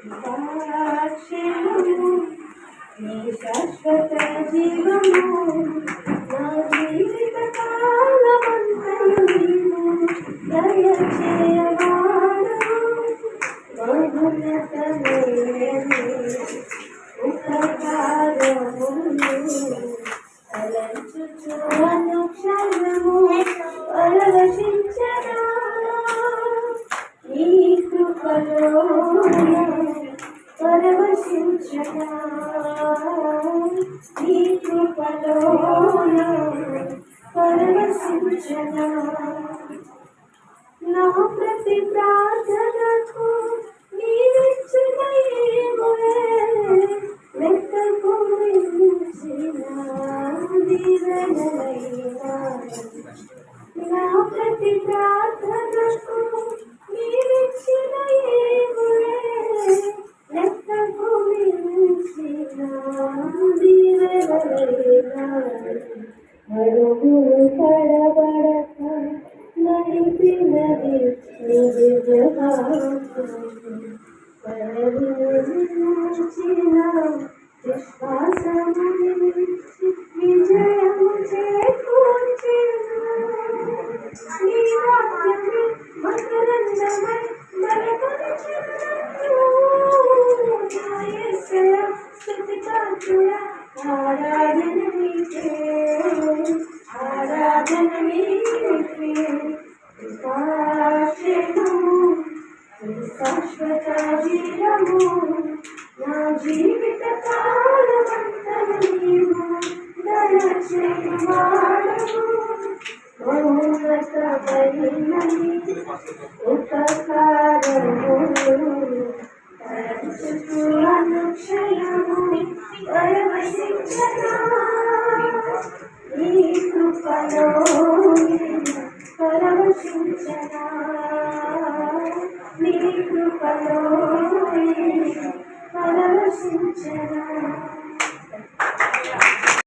సాక్షిము నీ శాశ్వత జీవము నా జీవిత కాలమంతయు నీవు దయచేయవాడు మహోన్నతమైనది ఉపకారములు తలంచుచు అనుక్షణము పరవశించనా నీ కృపలో పరవశించనా నీ కృపలో పరవశించనా నా ప్రతి ప్రార్థనకు నీవిచ్చిన ఈవులే లెక్కకు మించిన దీవెనలైనా నా ప్రతి ప్రార్థనకు నీవిచ్చిన ఈవులే లెక్కకు మించిన దీవెనలైనా అడుగులు పడబడక నడిపినది పరవించిన విశ్వాసము విజయము చేకూర్చిన నీ వాక్యమే మకరందమై బలపరచును నా యేసయ్య స్తుతిగాంచుల ఆరాధన నీకే ఆరాధన నీకే శాశ్వత జీవము నా జీవిత కాలమంతయు నీవు దయచేయవాడవు మహోన్నతమైనది ఉపకారములు తలంచుచు అనుక్షణము పరవశించనా నీ కృపలో పరవశించనా నీ కృపలో